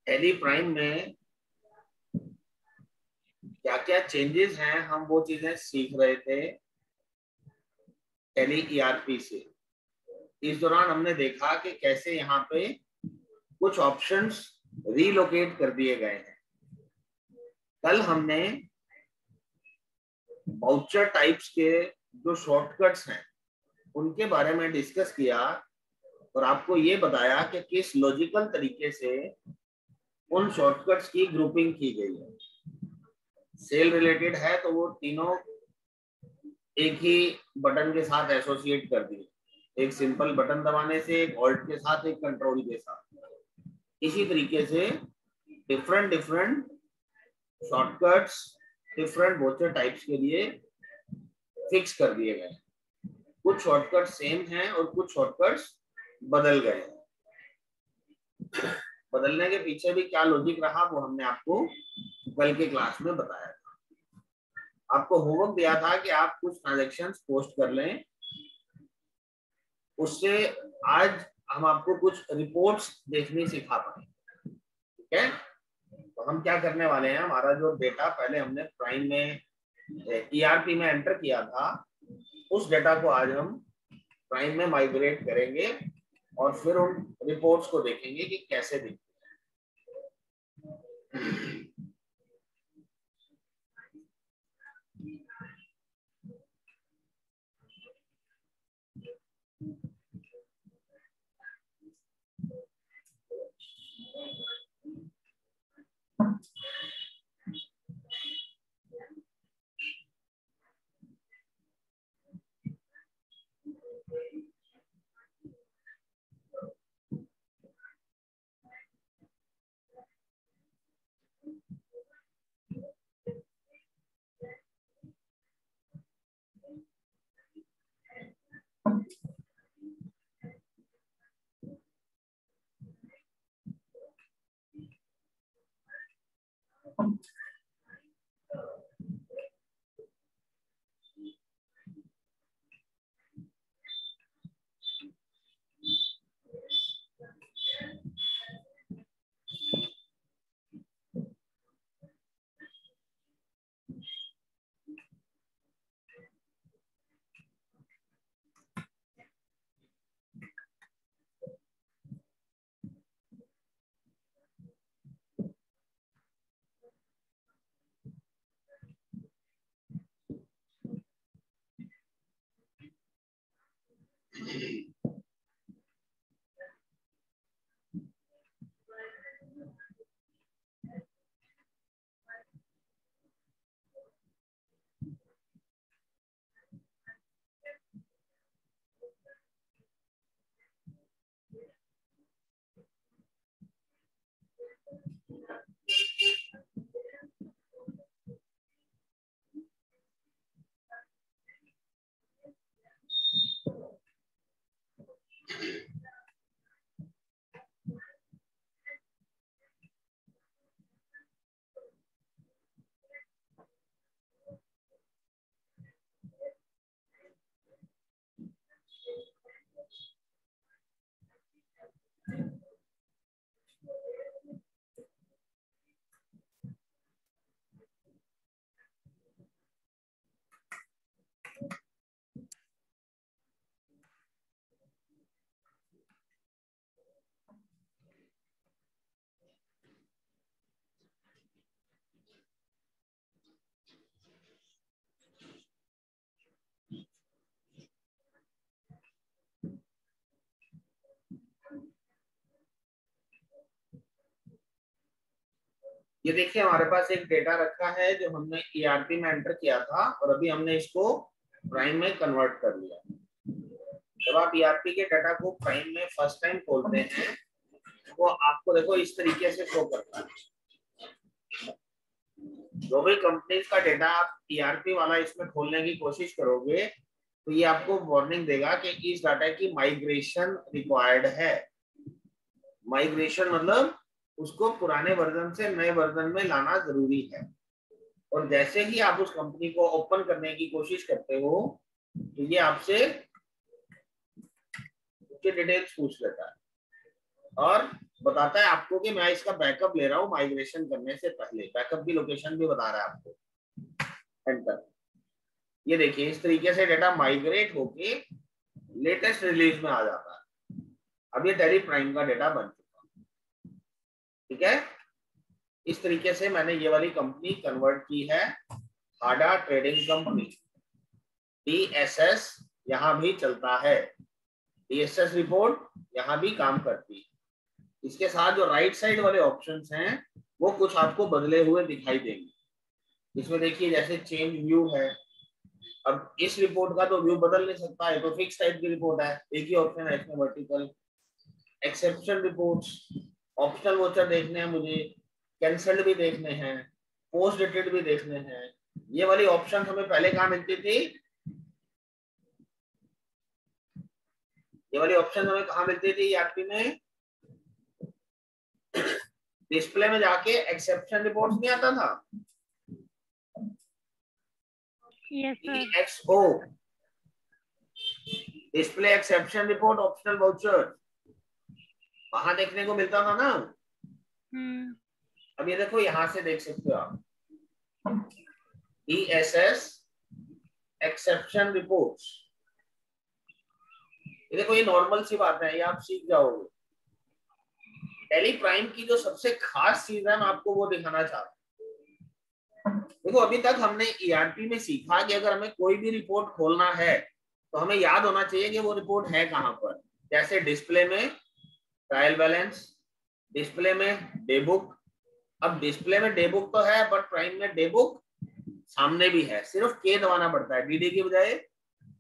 Tally prime में क्या क्या चेंजेस हैं, हम वो चीजें सीख रहे थे टैली ईआरपी से। इस दौरान हमने देखा कि कैसे यहाँ पे कुछ ऑप्शंस रीलोकेट कर दिए गए हैं। कल हमने वाउचर टाइप्स के जो शॉर्टकट्स हैं उनके बारे में डिस्कस किया और आपको ये बताया कि किस लॉजिकल तरीके से उन शॉर्टकट्स की ग्रुपिंग की गई है। सेल रिलेटेड है तो वो तीनों एक ही बटन के साथ एसोसिएट कर दिए, एक सिंपल बटन दबाने से, एक ऑल्ट के साथ, एक कंट्रोल के साथ। इसी तरीके से different different shortcuts different voucher types के लिए फिक्स कर दिए गए। कुछ शॉर्टकट सेम हैं और कुछ शॉर्टकट्स बदल गए हैं। बदलने के पीछे भी क्या लॉजिक रहा वो हमने आपको कल के क्लास में बताया था। आपको होमवर्क दिया था कि आप कुछ ट्रांजैक्शंस पोस्ट कर लें, उससे आज हम आपको कुछ रिपोर्ट्स देखनी सिखा पाए। ठीक है, तो हम क्या करने वाले हैं, हमारा जो डेटा पहले हमने प्राइम में ईआरपी में एंटर किया था उस डेटा को आज हम प्राइम में माइग्रेट करेंगे और फिर उन रिपोर्ट्स को देखेंगे कि कैसे दिखते हैं। ये देखिए हमारे पास एक डेटा रखा है जो हमने ईआरपी में एंटर किया था और अभी हमने इसको प्राइम में कन्वर्ट कर लिया। जब आप ईआरपी के डाटा को प्राइम में फर्स्ट टाइम खोलते हैं वो आपको देखो इस तरीके से शो करता है। जो भी कंपनीज का डेटा आप ईआरपी वाला इसमें खोलने की कोशिश करोगे तो ये आपको वार्निंग देगा कि इस डाटा की माइग्रेशन रिक्वायर्ड है। माइग्रेशन मतलब उसको पुराने वर्जन से नए वर्जन में लाना जरूरी है। और जैसे ही आप उस कंपनी को ओपन करने की कोशिश करते हो तो ये आपसे उसके डिटेल्स पूछ लेता है और बताता है आपको कि मैं इसका बैकअप ले रहा हूँ माइग्रेशन करने से पहले, बैकअप की लोकेशन भी बता रहा है आपको। एंटर। ये देखिए इस तरीके से डेटा माइग्रेट होके लेटेस्ट रिलीज में आ जाता है। अब ये टैली प्राइम का डेटा बन चुका, ठीक है। इस तरीके से मैंने ये वाली कंपनी कन्वर्ट की है, हाडा ट्रेडिंग कंपनी। DSS यहाँ भी चलता है, DSS रिपोर्ट यहाँ भी काम करती है। इसके साथ जो राइट साइड वाले ऑप्शंस हैं वो कुछ आपको बदले हुए दिखाई देंगे। इसमें देखिए जैसे चेंज व्यू है, अब इस रिपोर्ट का तो व्यू बदल नहीं सकता है, तो फिक्स टाइप की रिपोर्ट है, एक ही ऑप्शन है इसमें vertical. Exception reports, optional voucher देखने हैं मुझे, कैंसल्ड भी देखने हैं, पोस्ट डेटेड भी देखने हैं। ये वाली ऑप्शन हमें पहले कहाँ मिलती थी? ये वाली ऑप्शन हमें कहाँ मिलती थी ERP में? डिस्प्ले में जाके एक्सेप्शन रिपोर्ट्स नहीं आता था? Yes sir. EXO, display exception report optional voucher, वहां देखने को मिलता था ना। अब ये देखो यहां से देख सकते हो आप, DSS एक्सेप्शन रिपोर्ट्स। ये देखो ये नॉर्मल सी बात है, ये आप सीख जाओगे। टैली प्राइम की जो सबसे खास चीज है मैं आपको वो दिखाना चाहता हूँ। देखो अभी तक हमने ERP में सीखा कि अगर हमें कोई भी रिपोर्ट खोलना है तो हमें याद होना चाहिए कि वो रिपोर्ट है कहाँ पर। जैसे डिस्प्ले में ट्रायल बैलेंस, डिस्प्ले में डे बुक। अब डिस्प्ले में डे बुक तो है, बट प्राइम में डे बुक सामने भी है, सिर्फ के दबाना पड़ता है, DD की बजाय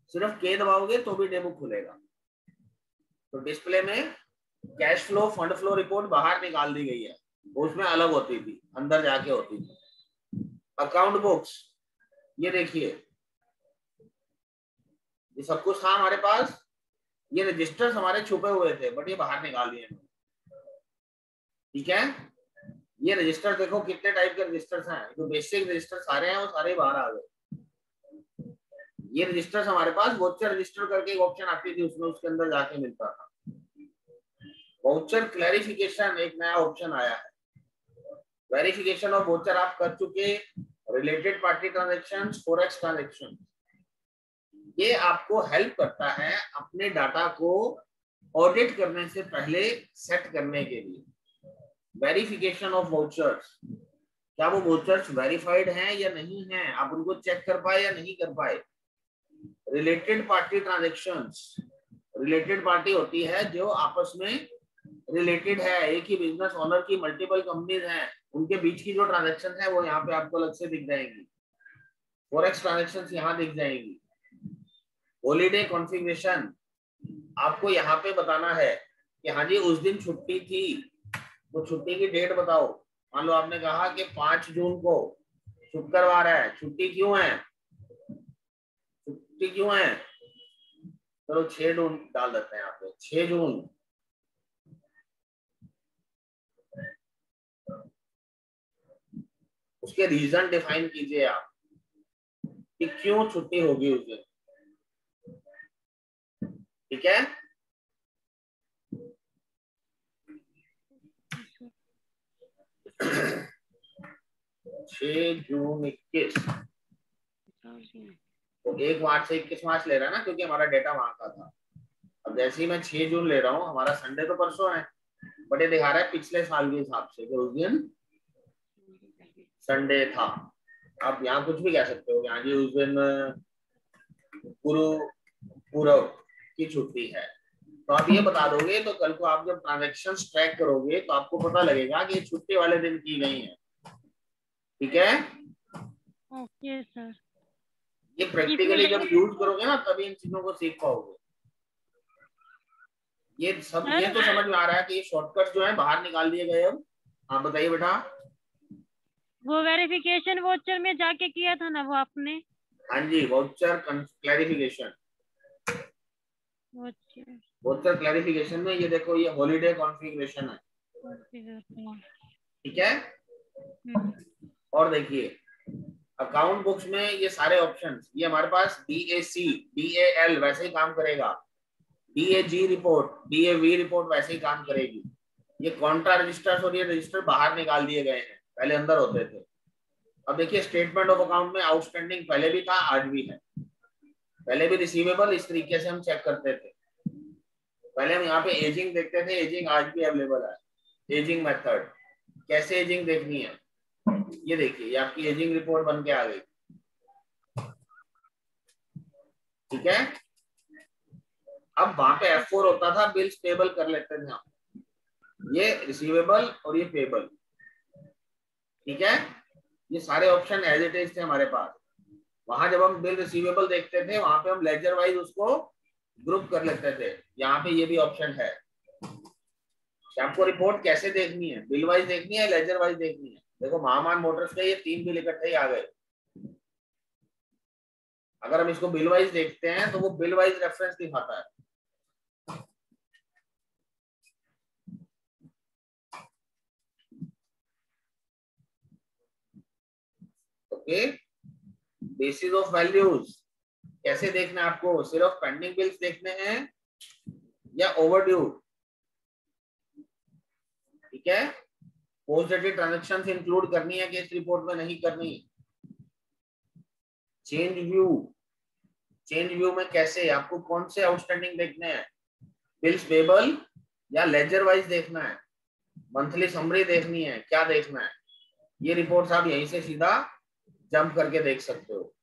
सिर्फ के दबाओगे तो भी डे बुक खुलेगा। तो डिस्प्ले में cash flow, fund flow report बाहर निकाल दी गई है, उसमें अलग होती थी, अंदर जाके होती थी। अकाउंट बुक्स, ये देखिए ये सब कुछ था हमारे पास। ये रजिस्टर्स हमारे छुपे हुए थे बट ये बाहर निकाल दिए, ठीक है। ये रजिस्टर देखो कितने टाइप के रजिस्टर्स हैं, जो बेसिक रजिस्टर सारे हैं वो सारे बाहर आ गए। ये रजिस्टर्स हमारे पास वाउचर रजिस्टर करके एक ऑप्शन आती थी, उसमें उसके अंदर जाके मिलता था। वाउचर क्लैरिफिकेशन एक नया ऑप्शन आया है। वेरिफिकेशन ऑफ वाउचर आप कर चुके, related party transactions, forex transaction. ये आपको हेल्प करता है अपने डाटा को ऑडिट करने से पहले सेट करने के लिए। वेरिफिकेशन ऑफ वाउचर्स, क्या वो वाउचर्स वेरीफाइड हैं या नहीं हैं, आप उनको चेक कर पाए या नहीं कर पाए। Related party transactions, related party होती है जो आपस में रिलेटेड है, एक ही बिजनेस ओनर की मल्टीपल कंपनीज हैं, उनके बीच की जो ट्रांजैक्शन है वो यहाँ पे आपको अलग से दिख जाएंगी। फॉरेक्स ट्रांजैक्शंस यहाँ दिख जाएंगी। हॉलीडे कॉन्फ़िगरेशन, आपको यहाँ पे बताना है कि हाँ जी उस दिन छुट्टी थी, वो छुट्टी की डेट बताओ। मान लो आपने कहा कि 5 जून को शुक्रवार है, छुट्टी क्यों है, छुट्टी क्यों है, चलो 6 जून डाल देते हैं यहाँ पे, 6 जून। उसके रीजन डिफाइन कीजिए आप कि क्यों छुट्टी होगी उस दिन, ठीक है। जून 21, तो 1 मार्च से 21 मार्च ले रहा है ना, क्योंकि हमारा डेटा वहां का था। अब जैसे ही मैं 6 जून ले रहा हूँ, हमारा संडे तो परसों है, बट ये दिखा रहा है पिछले साल के हिसाब से कि उस दिन संडे था। आप यहाँ कुछ भी कह सकते हो, यहाँ जी उस दिन गुरु पूर्व की छुट्टी है, तो आप ये बता दोगे तो कल को आप जब ट्रांजैक्शन ट्रैक करोगे तो आपको पता लगेगा कि छुट्टी वाले दिन की गई है, ठीक है। Okay sir. ये प्रैक्टिकली जब यूज करोगे ना तभी इन चीजों को सीख पाओगे। ये सब ये तो समझ में आ रहा है कि ये शॉर्टकट जो है बाहर निकाल दिए गए। अब हाँ बताइए बेटा। वो वेरिफिकेशन वाउचर में जाके किया था ना वो आपने? हाँ जी, वाउचर क्लैरिफिकेशन, वाउचर क्लैरिफिकेशन में ये देखो ये हॉलीडे कॉन्फ़िगरेशन है, ठीक है। और देखिए अकाउंट बुक्स में ये सारे ऑप्शंस, ये हमारे पास DAC DAL वैसे ही काम करेगा, DAG रिपोर्ट DAV रिपोर्ट वैसे ही काम करेगी, ये कॉन्ट्रा रजिस्टर्स और ये रजिस्टर बाहर निकाल दिए गए हैं, पहले अंदर होते थे। अब देखिए स्टेटमेंट ऑफ अकाउंट में आउटस्टैंडिंग पहले भी था, आज भी है। पहले भी रिसीवेबल इस तरीके से हम चेक करते थे। पहले हम यहाँ पे एजिंग देखते थे, एजिंग आज भी अवेलेबल है। एजिंग मेथड, कैसे एजिंग देखनी है, ये देखिए, ये आपकी एजिंग रिपोर्ट बन के आ गई। ठीक है, अब वहां पे F4 होता था, बिल्स पेबल कर लेते थे हम, ये रिसीवेबल और ये पेबल। ठीक है, ये सारे ऑप्शन एज इट इज थे हमारे पास। वहां जब हम बिल रिसीवेबल देखते थे, वहां पे हम लेजर वाइज उसको ग्रुप कर लेते थे। यहाँ पे ये भी ऑप्शन है कि आपको रिपोर्ट कैसे देखनी है, बिल वाइज देखनी है, लेजर वाइज देखनी है। देखो महामान मोटर्स के ये 3 बिल इकट्ठे ही आ गए। अगर हम इसको बिल वाइज देखते हैं तो वो बिल वाइज रेफरेंस दिखाता है। ओके, बेसिस ऑफ वैल्यूज कैसे देखना है आपको, सिर्फ पेंडिंग बिल्स देखने हैं या ओवरड्यू। ठीक है, पोस्ट डेटेड ट्रांजैक्शंस इंक्लूड करनी है कि इस रिपोर्ट में नहीं करनी। चेंज व्यू, चेंज व्यू में कैसे, आपको कौन से आउटस्टैंडिंग देखने हैं, बिल्स पेबल या लेजर वाइज देखना है, मंथली समरी देखनी है, क्या देखना है। ये रिपोर्ट्स आप यहीं से सीधा जंप करके देख सकते हो।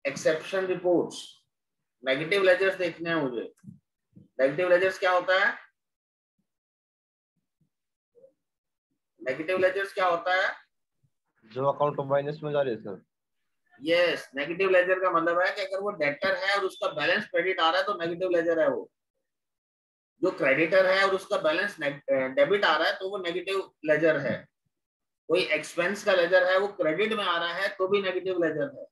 एक्सेप्शन रिपोर्ट्स, नेगेटिव लेजर्स देखने हैं मुझे। नेगेटिव लेजर्स क्या होता है, नेगेटिव लेजर्स क्या होता है, जो अकाउंट माइनस में जा रही है सर। यस, नेगेटिव लेजर का मतलब है कि अगर वो डेटर है और उसका बैलेंस क्रेडिट आ रहा है तो नेगेटिव लेजर है वो। जो क्रेडिटर है और उसका बैलेंस डेबिट आ रहा है तो वो नेगेटिव लेजर है। कोई एक्सपेंस का लेजर है वो क्रेडिट में आ रहा है तो भी नेगेटिव लेजर है।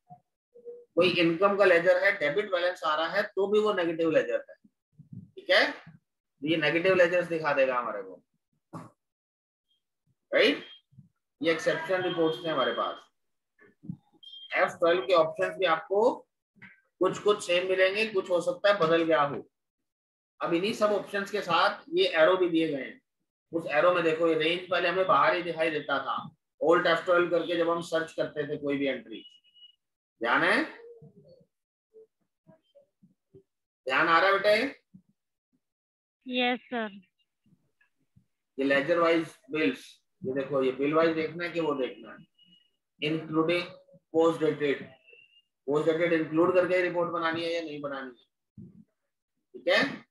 कोई इनकम का लेजर है, डेबिट बैलेंस आ रहा है तो भी वो नेगेटिव लेजर है। ठीक है, ये नेगेटिव लेजर्स दिखा देगा हमारे को, राइट। ये एक्सेप्शन रिपोर्ट्स थे हमारे पास। F12 के ऑप्शंस भी आपको कुछ कुछ सेम मिलेंगे, कुछ हो सकता है बदल गया हो। अब इन्हीं सब ऑप्शंस के साथ ये एरो भी दिए गए हैं। उस एरो में देखो, ये रेंज पहले हमें बाहर ही दिखाई देता था, ओल्ड F12 करके जब हम सर्च करते थे कोई भी एंट्री। ध्यान है, ध्यान आ रहा है बेटे? Yes sir. ये लेजर वाइज बिल्स, ये देखो, ये बिल वाइज देखना है कि वो देखना है। Including post dated, post dated include करके रिपोर्ट बनानी है या नहीं बनानी है। ठीक है,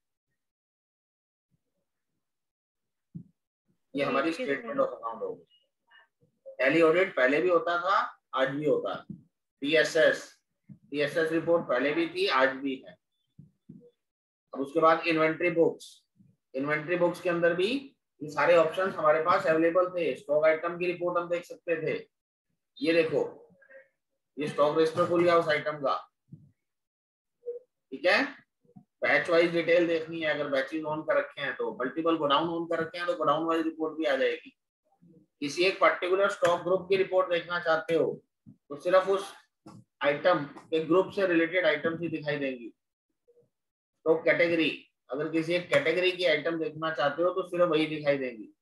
ये हमारी स्टेटमेंट ऑफ अकाउंट होगी। टैली ऑडिट पहले भी होता था, आज भी होता है। टीएसएस, टीएसएस रिपोर्ट पहले भी थी, आज भी है। अब उसके बाद इन्वेंट्री बुक्स, इन्वेंट्री बुक्स के अंदर भी ये सारे ऑप्शंस हमारे पास अवेलेबल थे। स्टॉक आइटम की रिपोर्ट हम देख सकते थे। ये देखो, ये स्टॉक रजिस्टर खुल गया उस आइटम का। ठीक है, बैच वाइज डिटेल देखनी है, अगर बैचेस ऑन कर रखे हैं तो, मल्टीपल गोडाउन ऑन कर रखे हैं तो गोडाउन वाइज रिपोर्ट भी आ जाएगी। किसी एक पर्टिकुलर स्टॉक ग्रुप की रिपोर्ट देखना चाहते हो तो सिर्फ उस आइटम के ग्रुप से रिलेटेड आइटम्स ही दिखाई देंगी। स्टॉक कैटेगरी, अगर किसी एक कैटेगरी की आइटम देखना चाहते हो तो सिर्फ वही दिखाई देंगी।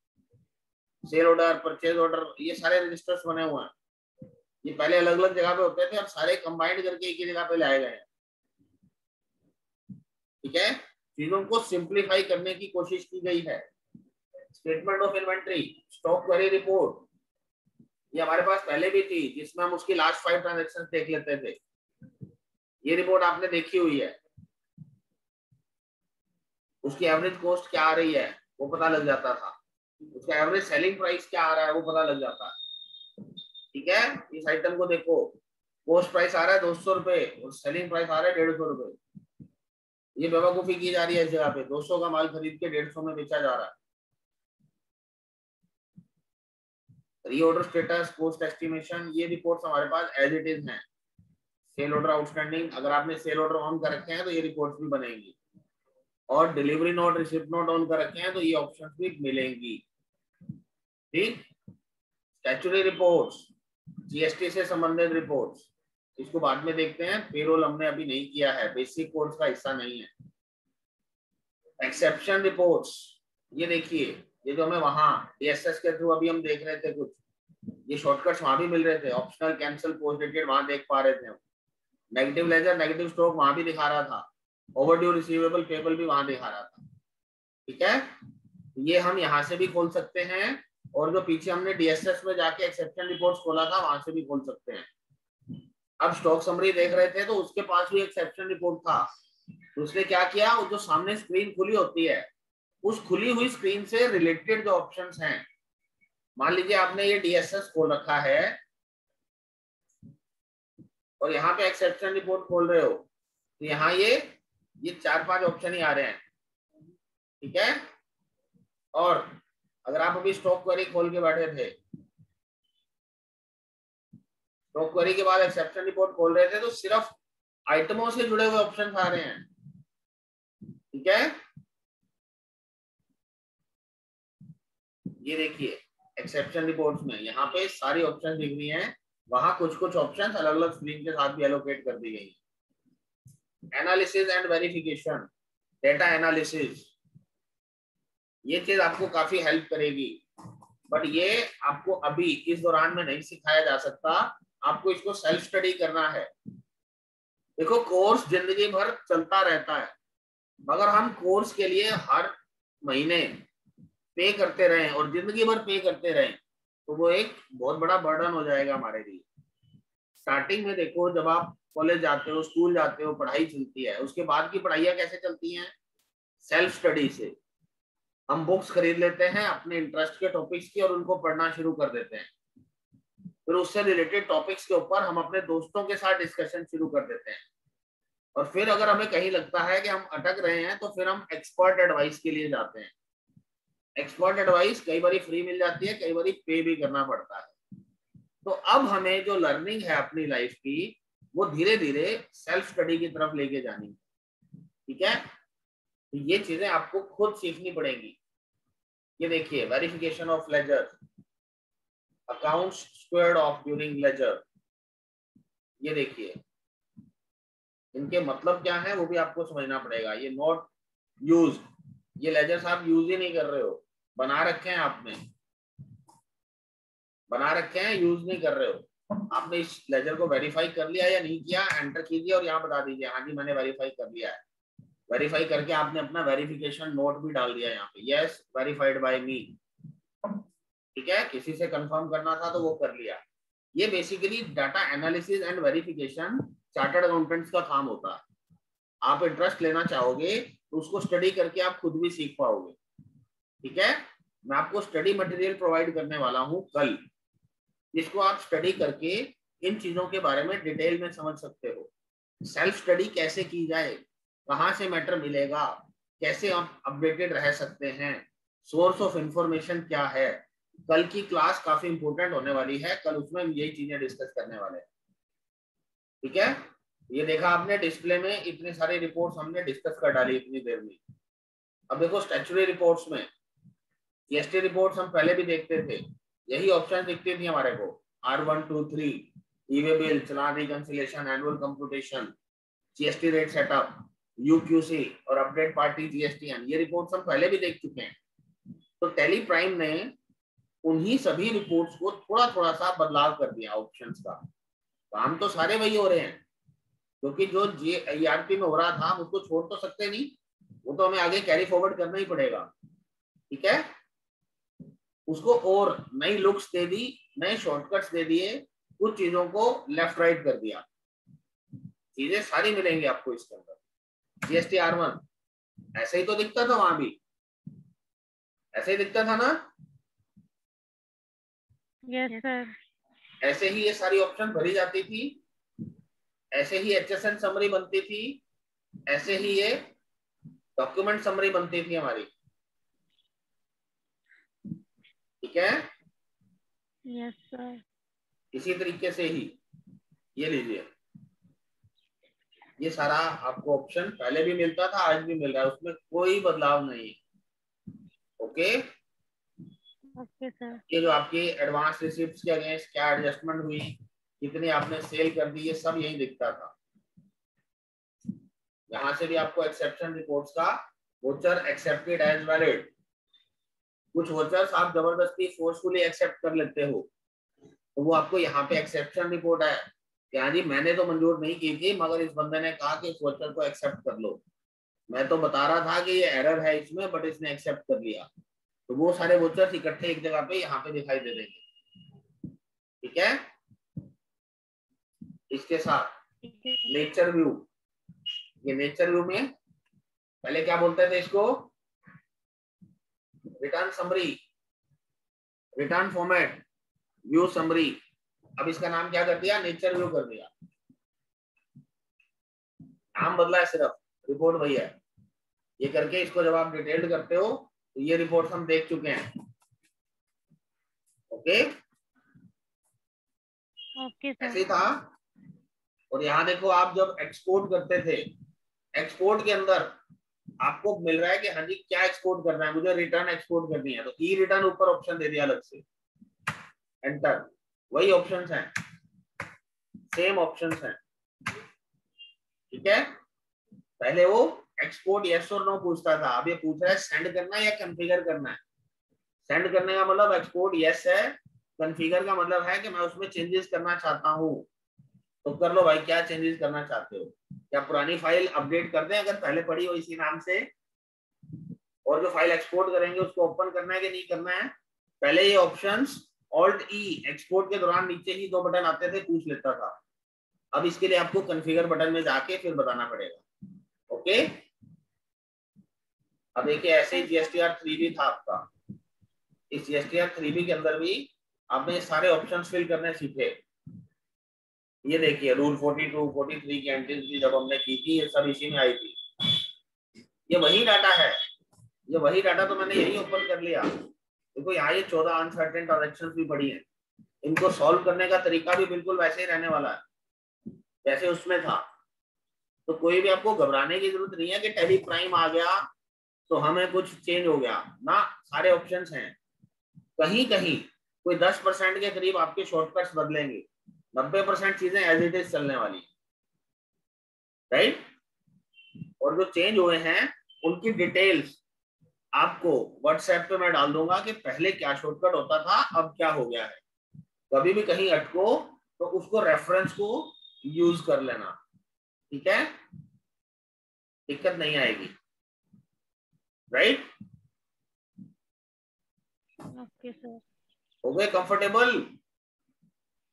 सेल ऑर्डर, परचेज ऑर्डर, ये सारे रजिस्टर्स बने हुए हैं। ये पहले अलग अलग जगह पे होते थे, अब सारे कंबाइंड करके एक ही जगह पे लाए गए हैं। ठीक है, चीजों को सिंप्लीफाई करने की कोशिश की गई है। Statement of inventory, stock query report, ये हमारे पास पहले भी थी, जिसमें हम उसकी लास्ट 5 ट्रांजैक्शन देख लेते थे। ये रिपोर्ट आपने देखी हुई है, उसकी एवरेज कॉस्ट क्या आ रही है वो पता लग जाता था, उसका एवरेज सेलिंग प्राइस क्या आ रहा है वो पता लग जाता है। ठीक है, इस आइटम को देखो, कॉस्ट प्राइस आ रहा है 200 रुपए और सेलिंग प्राइस आ रहा है 150 रुपए। ये बेवकूफी की जा रही है इस जगह पे, 200 का माल खरीद के 150 में बेचा जा रहा है। रीऑर्डर स्टेटस, कॉस्ट एस्टिमेशन, ये रिपोर्ट्स हमारे पास एज इट इज हैं। सेल ऑर्डर आउटस्टैंडिंग, अगर आपने सेल ऑर्डर ऑन कर रखे हैं तो ये रिपोर्ट्स भी बनेंगी, और delivery note, receipt note on कर रखे हैं तो ये ऑप्शंस भी मिलेंगी। ठीक, स्टैट्यूटरी रिपोर्ट्स, जीएसटी से संबंधित रिपोर्ट्स, इसको बाद में देखते हैं, पेरोल हमने अभी नहीं किया है, बेसिक कोर्स का हिस्सा नहीं है। एक्सेप्शन रिपोर्ट्स, ये देखिए, ये जो हमें वहां DSS के थ्रू अभी हम देख रहे थे कुछ, ये शॉर्टकट्स वहां भी मिल रहे थे, ऑप्शनल, कैंसिल, पोस्ट डेटेड वहां देख पा रहे थे हम, नेगेटिव लेजर, नेगेटिव स्टॉक वहां भी दिखा रहा था, ओवरड्यू रिसीवेबल पेबल भी वहां दिखा रहा था। ठीक है, ये हम यहाँ से भी खोल सकते हैं, और जो पीछे हमने DSS में जाके एक्सेप्शन रिपोर्ट्स खोला था वहां से भी खोल सकते हैं। अब स्टॉक समरी देख रहे थे तो उसके पास भी एक्सेप्शन रिपोर्ट था, तो उसने क्या किया, वो जो सामने स्क्रीन खुली होती है उस खुली हुई स्क्रीन से रिलेटेड जो ऑप्शंस हैं, मान लीजिए आपने ये DSS खोल रखा है और यहाँ पे एक्सेप्शन रिपोर्ट खोल रहे हो, तो यहाँ ये 4-5 ऑप्शन ही आ रहे हैं। ठीक है, और अगर आप अभी स्टॉक क्वेरी खोल के बैठे थे, स्टॉक क्वेरी के बाद एक्सेप्शन रिपोर्ट खोल रहे थे, तो सिर्फ आइटमों से जुड़े हुए ऑप्शन आ रहे हैं। ठीक है, ये देखिए एक्सेप्शन रिपोर्ट्स में यहाँ पे सारी ऑप्शन दिख रही हैं, वहां कुछ कुछ ऑप्शन अलग अलग स्क्रीन के साथ भी एलोकेट कर दी गई। Analysis and verification, data analysis, ये चीज आपको काफी हेल्प करेगी, बट ये आपको अभी इस दौरान में नहीं सिखाया जा सकता, आपको इसको सेल्फ स्टडी करना है। देखो कोर्स जिंदगी भर चलता रहता है, मगर हम कोर्स के लिए हर महीने पे करते रहें और जिंदगी भर पे करते रहें तो वो एक बहुत बड़ा बर्डन हो जाएगा हमारे लिए। स्टार्टिंग में देखो, जब आप कॉलेज जाते हो, स्कूल जाते हो, पढ़ाई चलती है, उसके बाद की पढ़ाइयाँ कैसे चलती हैं, सेल्फ स्टडी से। हम बुक्स खरीद लेते हैं अपने इंटरेस्ट के टॉपिक्स की और उनको पढ़ना शुरू कर देते हैं, फिर उससे रिलेटेड टॉपिक्स के ऊपर हम अपने दोस्तों के साथ डिस्कशन शुरू कर देते हैं, और फिर अगर हमें कहीं लगता है कि हम अटक रहे हैं तो फिर हम एक्सपर्ट एडवाइस के लिए जाते हैं। एक्सपर्ट एडवाइस कई बार फ्री मिल जाती है, कई बार पे भी करना पड़ता है। तो अब हमें जो लर्निंग है अपनी लाइफ की, वो धीरे धीरे सेल्फ स्टडी की तरफ लेके जानी है। ठीक है, तो ये चीजें आपको खुद सीखनी पड़ेंगी। ये देखिए, verification of ledger, accounts squared off during ledger, ये देखिए इनके मतलब क्या है वो भी आपको समझना पड़ेगा। ये नॉट यूज, ये लेजर्स आप यूज ही नहीं कर रहे हो, बना रखे हैं आपने, बना रखे हैं, यूज नहीं कर रहे हो। आपने इस लेजर को वेरीफाई कर लिया या नहीं किया, एंटर कीजिए और यहाँ बता दीजिए हाँ जी मैंने वेरीफाई कर लिया है। वेरीफाई करके आपने अपना वेरिफिकेशन नोट भी डाल दिया यहाँ पे, यस वेरीफाइड बाय मी। ठीक है, किसी से कंफर्म करना था तो वो कर लिया। ये basically data analysis and verification chartered accountants का काम होता है। आप इंटरेस्ट लेना चाहोगे तो उसको स्टडी करके आप खुद भी सीख पाओगे। ठीक है, मैं आपको स्टडी मटेरियल प्रोवाइड करने वाला हूँ कल, जिसको आप स्टडी करके इन चीजों के बारे में डिटेल में समझ सकते हो। सेल्फ स्टडी कैसे की जाए, कहाँ से मैटर मिलेगा, कैसे आप अपडेटेड रह सकते हैं, सोर्स ऑफ इंफॉर्मेशन क्या है। कल की क्लास काफी इंपोर्टेंट होने वाली है, कल उसमें हम यही चीजें डिस्कस करने वाले हैं। ठीक है, ये देखा आपने डिस्प्ले में इतनी सारी रिपोर्ट्स हमने डिस्कस कर डाली इतनी देर में। अब देखो स्टैट्यूटरी रिपोर्ट्स में, जीएसटी रिपोर्ट्स हम पहले भी देखते थे, यही ऑप्शन दिखती थी हमारे को, R1, 2, 3, ई-वे बिल, चालान reconciliation, annual computation, GST rate setup, UQC और अपडेट पार्टी जीएसटीएन, ये रिपोर्ट्स हम पहले भी देख चुके हैं। तो टैली प्राइम ने उन्हीं सभी रिपोर्ट्स को थोड़ा थोड़ा सा बदलाव कर दिया ऑप्शंस का। काम तो सारे वही हो रहे हैं, क्योंकि जो ERP में हो रहा था हम उसको छोड़ तो सकते नहीं, वो तो हमें आगे कैरी फॉरवर्ड करना ही पड़ेगा। ठीक है, उसको और नई लुक्स दे दी, नए शॉर्टकट्स दे दिए, कुछ चीजों को लेफ्ट राइट कर दिया, चीजें सारी मिलेंगी आपको इसके अंदर। GST R1 ऐसे ही तो दिखता था, वहां भी ऐसे ही दिखता था ना। यस सर, ऐसे ही ये सारी ऑप्शन भरी जाती थी, ऐसे ही HSN समरी बनती थी, ऐसे ही ये डॉक्यूमेंट समरी बनती थी हमारी। ठीक है, यस सर, इसी तरीके से ही ये लीजिए, ये सारा आपको ऑप्शन पहले भी मिलता था, आज भी मिल रहा है, उसमें कोई बदलाव नहीं। ओके, ओके सर, ये जो आपकी एडवांस रिसिप्ट्स के अगेंस्ट क्या एडजस्टमेंट हुई, कितनी आपने सेल कर दी, ये सब यही दिखता था। यहाँ से भी आपको एक्सेप्शन रिपोर्ट्स का वोचर एक्सेप्टेड एज वैलिड, कुछ वोचर्स आप जबरदस्ती फोर्सफुली एक्सेप्ट कर लेते हो, तो वो आपको यहाँ पे एक्सेप्शन रिपोर्ट है कि हाँ जी मैंने तो मंजूर नहीं की थी मगर इस बंदे ने कहा कि इस वोचर को एक्सेप्ट कर लो, मैं तो बता रहा था कि ये एरर है इसमें बट इसने एक्सेप्ट कर लिया। तो वो सारे वोचर्स इकट्ठे एक जगह पे यहाँ पे दिखाई दे देंगे। ठीक है, इसके साथ नेचर व्यू, ये नेचर व्यू में पहले क्या बोलते थे इसको, return summary, return format, view summary. अब इसका नाम क्या कर दिया, नेचर व्यू कर दिया, नाम बदला है सिर्फ, रिपोर्ट वही है। ये करके इसको जब आप डिटेल्ड करते हो तो ये रिपोर्ट हम देख चुके हैं। Okay okay sir. ऐसे ही था। और यहाँ देखो आप जब एक्सपोर्ट करते थे, एक्सपोर्ट के अंदर आपको मिल रहा है कि हाँ जी क्या एक्सपोर्ट करना है, मुझे रिटर्न एक्सपोर्ट करनी है, तो ई रिटर्न ऊपर ऑप्शन दे दिया अलग से, एंटर, वही ऑप्शंस हैं, सेम ऑप्शंस हैं। ठीक है, पहले वो एक्सपोर्ट यस और नो पूछता था, अब ये पूछ रहा है सेंड करना है या कॉन्फ़िगर करना है। सेंड करने का मतलब एक्सपोर्ट यस है, कॉन्फ़िगर का मतलब है कि मैं उसमें चेंजेस करना चाहता हूँ, तो कर लो भाई, क्या चेंजेस करना चाहते हो, क्या पुरानी फाइल अपडेट कर दें अगर पहले पड़ी हो इसी नाम से, और जो फाइल एक्सपोर्ट करेंगे उसको ओपन करना है कि नहीं करना है। पहले ये ऑप्शंस ऑल्ट ई एक्सपोर्ट के दौरान नीचे ही 2 बटन आते थे, पूछ लेता था, अब इसके लिए आपको कॉन्फ़िगर बटन में जाके फिर बताना पड़ेगा। ओके, अब देखिए ऐसे ही GSTR3B था आपका, इस GSTR3B के अंदर भी आपने ये सारे ऑप्शंस फिल करने सीखे। ये देखिए रूल 42, 43 की एंट्रीज जब हमने की थी ये सब इसी में आई थी, ये वही डाटा है, ये वही डाटा तो मैंने यही ओपन कर लिया। देखो यहाँ ये 14 अनसर्टेन ट्रांजैक्शंस भी पड़ी हैं, इनको सॉल्व करने का तरीका भी बिल्कुल वैसे ही रहने वाला है जैसे उसमें था। तो कोई भी आपको घबराने की जरूरत नहीं है कि टैली प्राइम आ गया तो हमें कुछ चेंज हो गया ना, सारे ऑप्शंस हैं। कहीं कहीं कोई 10% के करीब आपके शॉर्टकट्स बदलेंगे, 90% चीजें एज इट इज चलने वाली, राइट। और जो चेंज हुए हैं उनकी डिटेल्स आपको व्हाट्सएप पे मैं डाल दूंगा कि पहले क्या शॉर्टकट होता था अब क्या हो गया है। कभी भी कहीं अटको तो उसको रेफरेंस को यूज कर लेना, ठीक है, दिक्कत नहीं आएगी, राइट। Okay sir. हो गए कंफर्टेबल?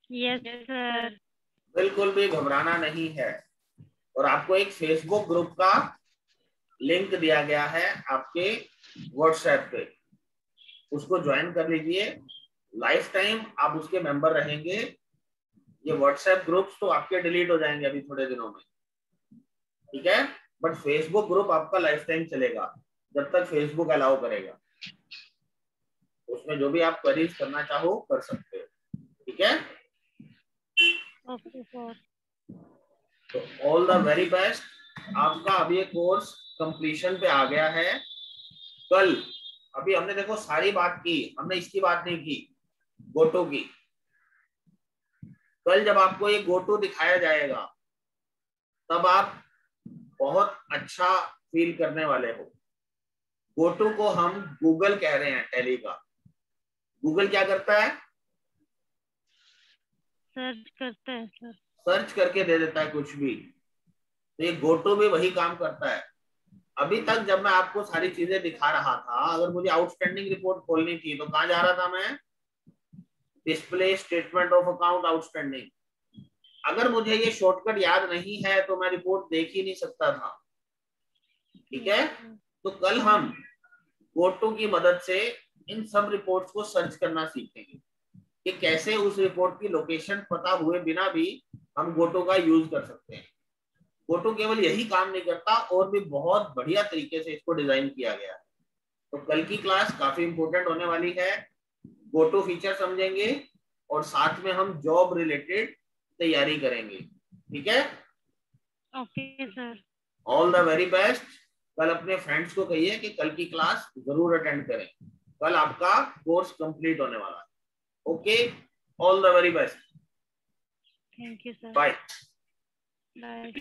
Yes sir. बिल्कुल भी घबराना नहीं है। और आपको एक फेसबुक ग्रुप का लिंक दिया गया है आपके व्हाट्सएप पे, उसको ज्वाइन कर लीजिए, लाइफ टाइम आप उसके मेंबर रहेंगे। ये व्हाट्सएप ग्रुप्स तो आपके डिलीट हो जाएंगे अभी थोड़े दिनों में, ठीक है, बट फेसबुक ग्रुप आपका लाइफ टाइम चलेगा जब तक फेसबुक अलाउ करेगा। उसमें जो भी आप क्वेरीज करना चाहो कर सकते हो, ठीक है। Okay sir. तो ऑल द वेरी बेस्ट, आपका अभी ये कोर्स कंप्लीशन पे आ गया है। कल अभी हमने देखो सारी बात की, हमने इसकी बात नहीं की, गोटो की। कल जब आपको ये गोटो दिखाया जाएगा तब आप बहुत अच्छा फील करने वाले हो। गोटो को हम गूगल कह रहे हैं, टैली का। गूगल क्या करता है, सर्च करता है सर। सर्च करके दे देता है कुछ भी, तो ये गोटो भी वही काम करता है। अभी तक जब मैं आपको सारी चीजें दिखा रहा था, अगर मुझे आउटस्टैंडिंग रिपोर्ट खोलनी थी तो कहाँ जा रहा था मैं, display statement of account outstanding. अगर मुझे ये शॉर्टकट याद नहीं है तो मैं रिपोर्ट देख ही नहीं सकता था, ठीक है। तो कल हम गोटो की मदद से इन सब रिपोर्ट्स को सर्च करना सीखेंगे कि कैसे उस रिपोर्ट की लोकेशन पता हुए बिना भी हम गोटो का यूज कर सकते हैं। गोटो केवल यही काम नहीं करता, और भी बहुत बढ़िया तरीके से इसको डिजाइन किया गया है। तो कल की क्लास काफी इंपॉर्टेंट होने वाली है, गोटो फीचर समझेंगे और साथ में हम जॉब रिलेटेड तैयारी करेंगे, ठीक है। Okay sir. All the very best. कल अपने फ्रेंड्स को कहिए कि कल की क्लास जरूर अटेंड करें, कल आपका कोर्स कंप्लीट होने वाला है। Okay, all the very best, thank you sir. Bye. Bye.